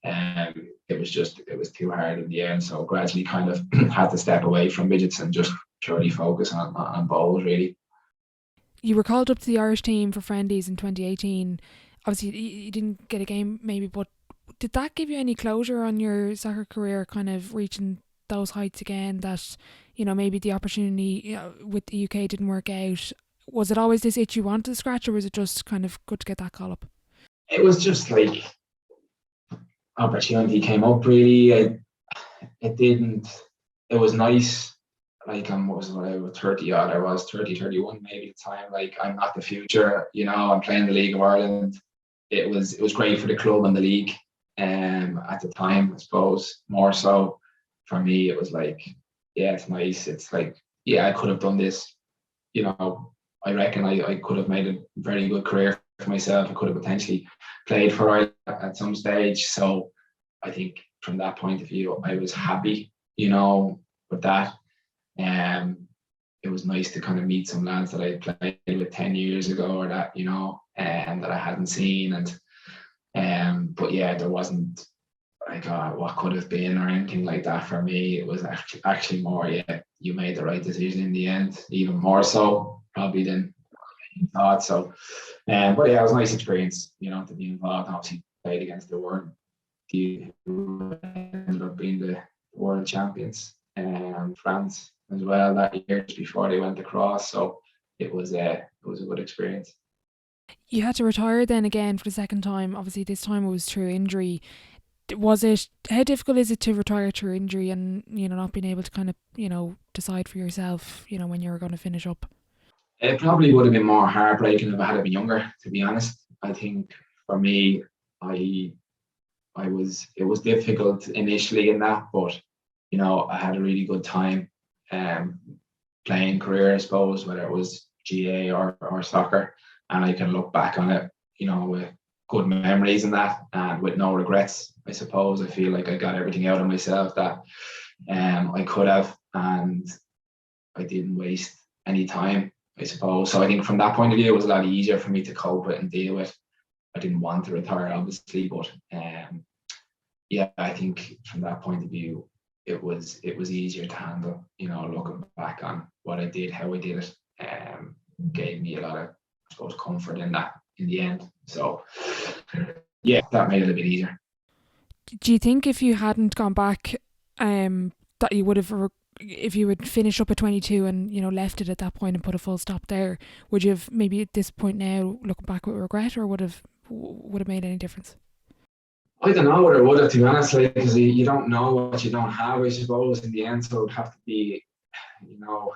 it was too hard in the end. So gradually, kind of had to step away from Bridget's and just purely focus on Bows, really. You were called up to the Irish team for friendlies in 2018. Obviously, you didn't get a game maybe, but did that give you any closure on your soccer career, kind of reaching those heights again, that, maybe the opportunity with the UK didn't work out? Was it always this itch you wanted to scratch, or was it just kind of good to get that call up? It was just like opportunity came up, really. It was nice. Like I was 30 odd, I was 30, 31 maybe at the time. Like I'm not the future, I'm playing the League of Ireland. It was great for the club and the league at the time, I suppose. More so for me, it was like, yeah, it's nice. It's like, yeah, I could have done this. I reckon I could have made a very good career for myself. I could have potentially played for Ireland at some stage. So I think from that point of view, I was happy, with that. It was nice to kind of meet some lads that I played with 10 years ago, or that, and that I hadn't seen. But yeah, there wasn't like what could have been or anything like that for me. It was actually more, yeah, you made the right decision in the end, even more so probably than you thought. So, but yeah, it was a nice experience, to be involved. Obviously, played against the world, who ended up being the world champions, France as well that year just before they went across. So it was a good experience. You had to retire then again for the second time. Obviously, this time it was through injury. How difficult is it to retire through injury and, not being able to kind of, decide for yourself, when you're going to finish up? It probably would have been more heartbreaking if I had been younger, to be honest. I think for me, it was difficult initially in that, but I had a really good time playing career, I suppose, whether it was GAA or soccer, and I can look back on it, with good memories and that, and with no regrets. I suppose I feel like I got everything out of myself that I could have, and I didn't waste any time, I suppose. So I think from that point of view, it was a lot easier for me to cope with and deal with. I didn't want to retire, obviously, but yeah, I think from that point of view, it was easier to handle. Looking back on what I did, how I did it, gave me a lot of, I suppose, comfort in that in the end. So yeah, that made it a bit easier. Do you think if you hadn't gone back, that you would have if you would finish up at 22 and, you know, left it at that point and put a full stop there, would you have maybe at this point now looking back with regret, or would have made any difference? I don't know what it would have, to be honest, because you don't know what you don't have, I suppose, in the end. So it would have to be, you know,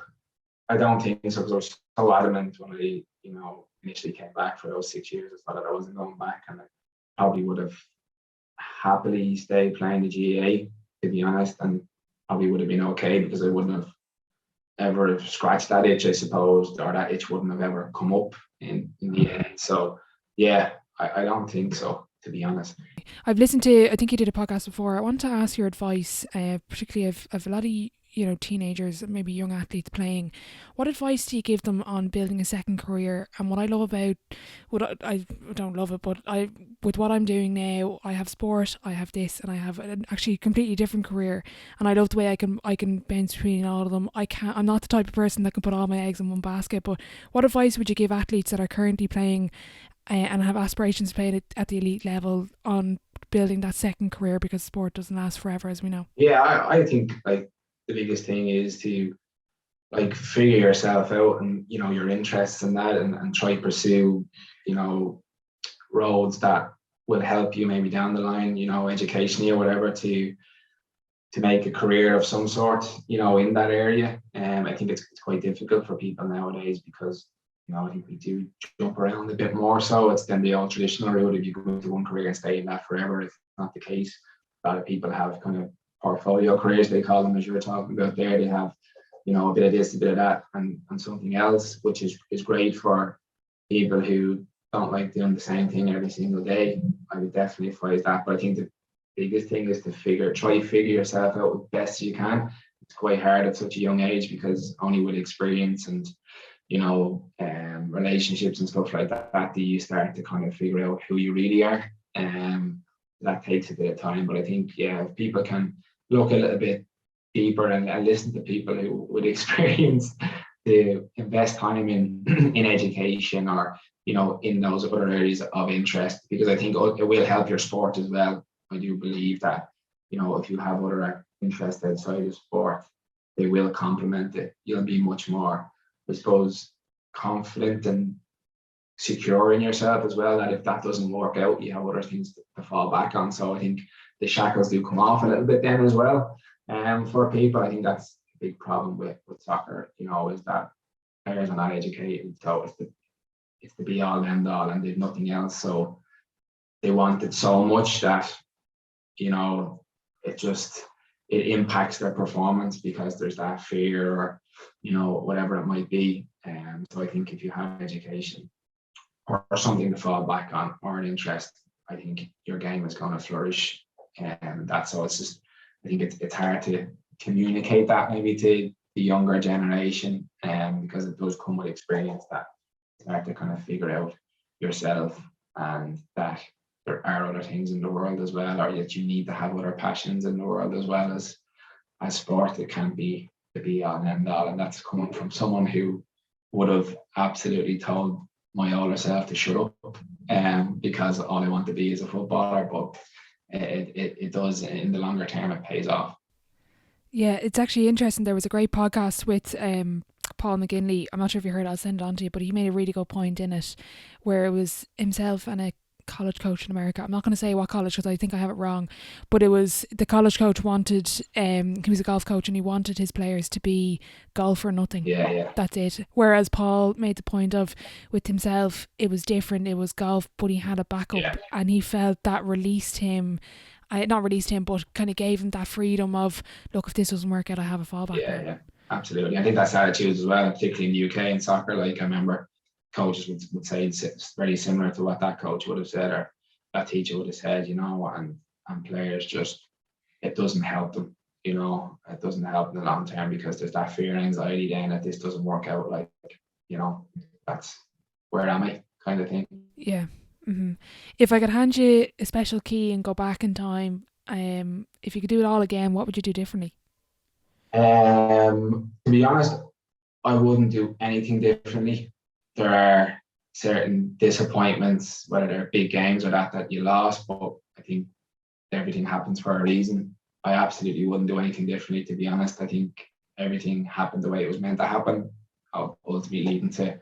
I don't think so, because I was so adamant when I, you know, initially came back for those 6 years. I thought that I wasn't going back, and I probably would have happily stayed playing the GAA, to be honest, and probably would have been okay, because I wouldn't have ever scratched that itch, I suppose, or that itch wouldn't have ever come up in the end. So yeah, I don't think so, to be honest. I've listened to, I think you did a podcast before. I want to ask your advice, particularly of a lot of, you know, teenagers, maybe young athletes playing. What advice do you give them on building a second career? And what I love about, I don't love it, but with what I'm doing now, I have sport, I have this, and I have an actually completely different career. And I love the way I can bounce between all of them. I'm not the type of person that can put all my eggs in one basket. But what advice would you give athletes that are currently playing and have aspirations to play at the elite level on building that second career, because sport doesn't last forever, as we know? Yeah, I think like the biggest thing is to like figure yourself out, and you know, your interests in that, and try to pursue, you know, roads that will help you maybe down the line, you know, educationally or whatever, to make a career of some sort, you know, in that area. I think it's quite difficult for people nowadays, because, you know, I think we do jump around a bit more. So it's then the old traditional route. If you go into one career and stay in that forever, it's not the case. A lot of people have kind of portfolio careers, they call them, as you were talking about there. They have, you know, a bit of this, a bit of that, and something else, which is great for people who don't like doing the same thing every single day. I would definitely advise that. But I think the biggest thing is to try to figure yourself out as best you can. It's quite hard at such a young age, because only with experience and, you know, relationships and stuff like that do you start to kind of figure out who you really are. That takes a bit of time, but I think, yeah, if people can look a little bit deeper and listen to people who with experience, to invest time in education, or, you know, in those other areas of interest, because I think it will help your sport as well. I do believe that, you know, if you have other interests outside of sport, they will complement it. You'll be much more, I suppose, confident and secure in yourself as well, that if that doesn't work out, you have other things to fall back on. So I think the shackles do come off a little bit then as well. For people, I think that's a big problem with soccer, you know, is that players are not educated. So it's the be all end all, and they've nothing else. So they want it so much that, you know, it impacts their performance, because there's that fear, or, you know, whatever it might be. So I think if you have education or something to fall back on, or an interest, I think your game is going to flourish. And that's all. It's just, I think it's hard to communicate that maybe to the younger generation, because it does come with experience, that it's hard to kind of figure out yourself, and that there are other things in the world as well, or that you need to have other passions in the world as well as sport. It can't be the be all and end all, and that's coming from someone who would have absolutely told my older self to shut up, because all I want to be is a footballer. But it does, in the longer term, it pays off. Yeah, it's actually interesting. There was a great podcast with Paul McGinley. I'm not sure if you heard it, I'll send it on to you, but he made a really good point in it, where it was himself and a college coach in America. I'm not going to say what college, because I think I have it wrong, but it was the college coach wanted, he was a golf coach, and he wanted his players to be golf or nothing. Yeah. That's it. Whereas Paul made the point of, with himself, it was different. It was golf, but he had a backup, and he felt that released him. Not released him, but kind of gave him that freedom of, look, if this doesn't work out, I have a fallback. Yeah, absolutely. I think that's attitudes as well, particularly in the UK in soccer. Like, I remember coaches would say it's very similar to what that coach would have said, or that teacher would have said, you know, and players just, it doesn't help them, you know, it doesn't help in the long term, because there's that fear and anxiety then that this doesn't work out, like, you know, that's where am I kind of thing. Yeah. Mm-hmm. If I could hand you a special key and go back in time, if you could do it all again, what would you do differently? To be honest, I wouldn't do anything differently. There are certain disappointments, whether they're big games or that you lost, but I think everything happens for a reason. I absolutely wouldn't do anything differently, to be honest. I think everything happened the way it was meant to happen, ultimately leading to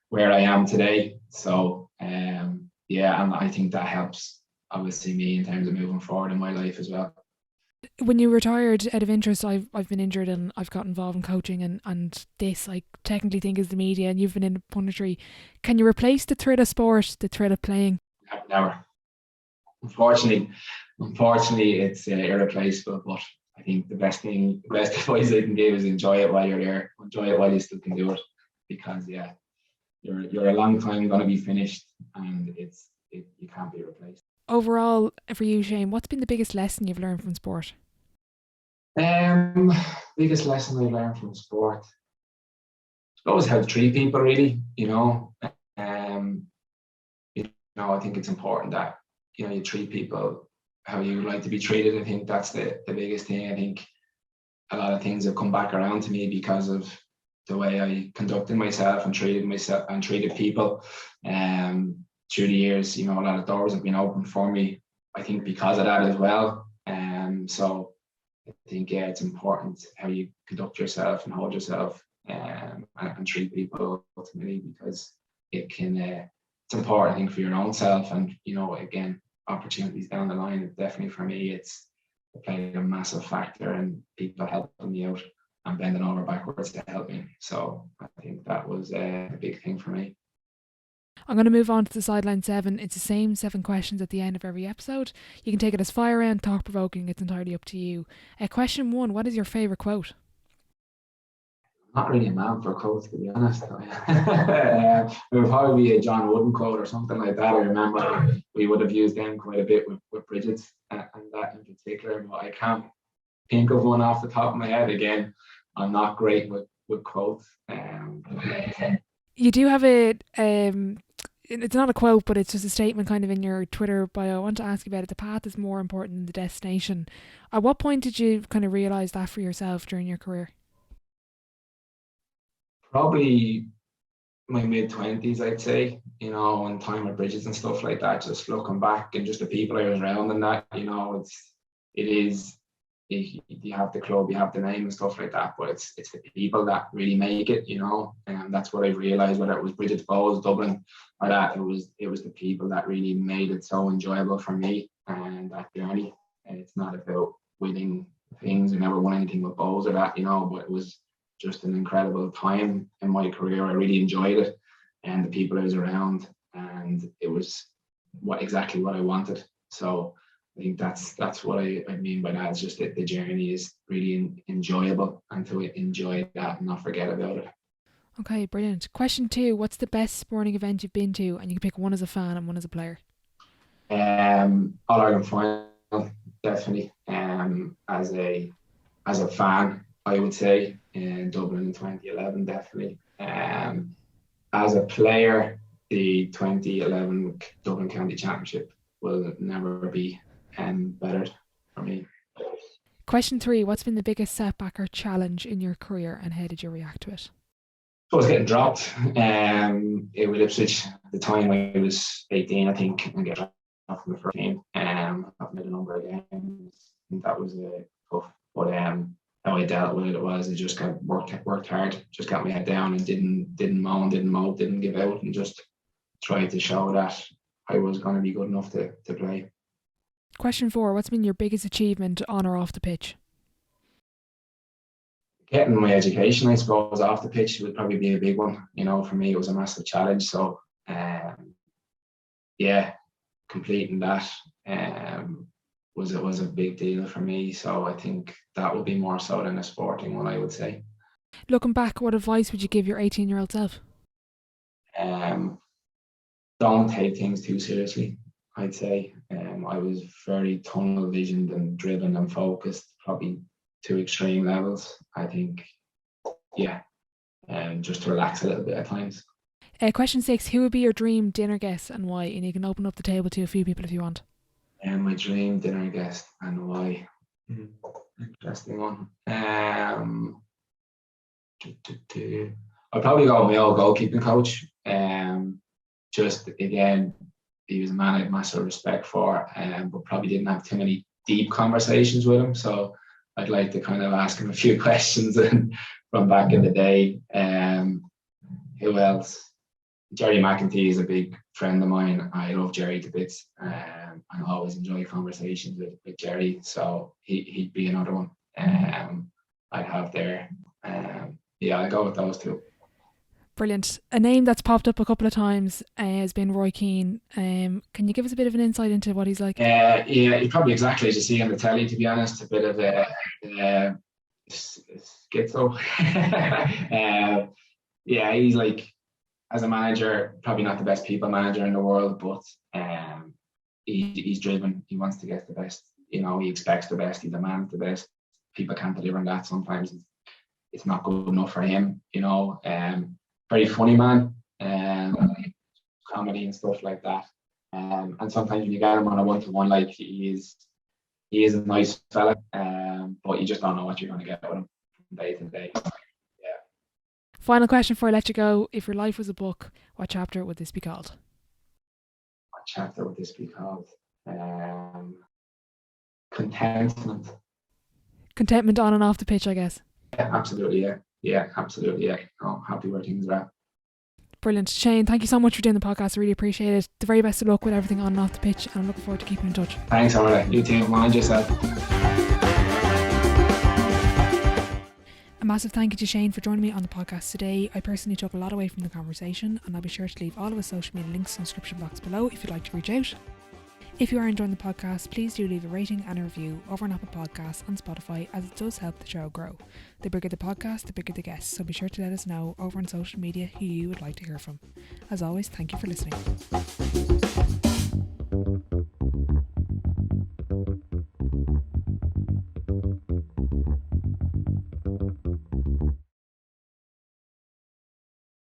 where I am today. So yeah, and I think that helps obviously me in terms of moving forward in my life as well. When you retired, out of interest, I've been injured and I've got involved in coaching and this I technically think is the media, and you've been in punditry. Can you replace the thrill of sport, the thrill of playing? Never. Unfortunately, it's irreplaceable. But I think the best advice I can give is enjoy it while you're there. Enjoy it while you still can do it, because yeah, you're a long time going to be finished, and you can't be replaced. Overall, for you, Shane, what's been the biggest lesson you've learned from sport? Biggest lesson I learned from sport, I suppose, how to treat people. Really, I think it's important that you treat people how you like to be treated. I think that's the biggest thing. I think a lot of things have come back around to me because of the way I conducted myself and treated people. Through the years, a lot of doors have been open for me, I think, because of that as well. So I think, yeah, it's important how you conduct yourself and hold yourself, and treat people ultimately, because it's important, I think, for your own self. And, again, opportunities down the line, definitely for me, it's played a massive factor in people helping me out and bending over backwards to help me. So I think that was a big thing for me. I'm going to move on to the sideline 7. It's the same 7 questions at the end of every episode. You can take it as fire round, thought provoking. It's entirely up to you. Question 1: what is your favourite quote? Not really a man for quotes, to be honest. It would probably be a John Wooden quote or something like that. I remember we would have used them quite a bit with Bridget and that in particular, but I can't think of one off the top of my head. Again, I'm not great with quotes. You do have it's not a quote, but it's just a statement kind of in your Twitter bio. I want to ask you about it. The path is more important than the destination. At what point did you kind of realise that for yourself during your career? Probably my mid-20s, I'd say, and time at Bridges and stuff like that, just looking back, and just the people I was around and that, you have the club, you have the name and stuff like that, but it's the people that really make it, and that's what I've realised, whether it was Bridget's Bowes, Dublin, or that, it was the people that really made it so enjoyable for me and that journey. And it's not about winning things. I never won anything with Bowes or that, but it was just an incredible time in my career. I really enjoyed it, and the people I was around, and it was exactly what I wanted. So I think that's what I mean by that. It's just that the journey is really enjoyable, and to enjoy that and not forget about it. Okay, brilliant. Question 2: what's the best sporting event you've been to? And you can pick one as a fan and one as a player. All-Ireland final, definitely. As a fan, I would say, in Dublin in 2011, definitely. As a player, the 2011 Dublin County Championship will never be better for me. Question 3: what's been the biggest setback or challenge in your career, and how did you react to it? I was getting dropped with Ipswich at the time. I was 18, I think, and get dropped from the first team. I've made a number of games. I think that was tough. But how I dealt with it was I just worked hard, just got my head down, and didn't moan, didn't mope, didn't give out, and just tried to show that I was going to be good enough to play. Question 4: what's been your biggest achievement on or off the pitch? Getting my education, I suppose, off the pitch would probably be a big one. For me, it was a massive challenge. So, completing that was a big deal for me. So I think that would be more so than a sporting one, I would say. Looking back, what advice would you give your 18-year-old self? Don't take things too seriously, I'd say. I was very tunnel visioned and driven and focused, probably to extreme levels. I think, just to relax a little bit at times. Question 6: who would be your dream dinner guest and why? And you can open up the table to a few people if you want. My dream dinner guest and why? Interesting one. I'll probably go with my old goalkeeping coach. Just again, he was a man I had massive respect for, but probably didn't have too many deep conversations with him. So I'd like to kind of ask him a few questions from back in the day. Who else? Jerry McEntee is a big friend of mine. I love Jerry to bits. I always enjoy conversations with Jerry. So he'd be another one I'd have there. Yeah, I'll go with those two. Brilliant. A name that's popped up a couple of times has been Roy Keane. Can you give us a bit of an insight into what he's like? Yeah, he's probably exactly as you see on the telly, to be honest. A bit of a schizo. Yeah, he's like, as a manager, probably not the best people manager in the world, but he's driven. He wants to get the best. You know, he expects the best. He demands the best. People can't deliver on that. Sometimes it's not good enough for him. You know, very funny man. Comedy and stuff like that. And sometimes when you get him on a one-to-one, like he is a nice fella, but you just don't know what you're going to get with him from day to day. Final question before I let you go. If your life was a book, what chapter would this be called? What chapter would this be called? Contentment. Contentment on and off the pitch, I guess. Yeah, absolutely. Yeah, absolutely. Yeah. Oh, happy where things are at. Brilliant. Shane, thank you so much for doing the podcast. I really appreciate it. The very best of luck with everything on and off the pitch, and I'm looking forward to keeping in touch. Thanks, Orla. You too. Mind yourself. A massive thank you to Shane for joining me on the podcast today. I personally took a lot away from the conversation, and I'll be sure to leave all of his social media links in the description box below if you'd like to reach out. If you are enjoying the podcast, please do leave a rating and a review over on Apple Podcasts and Spotify, as it does help the show grow. The bigger the podcast, the bigger the guests, so be sure to let us know over on social media who you would like to hear from. As always, thank you for listening.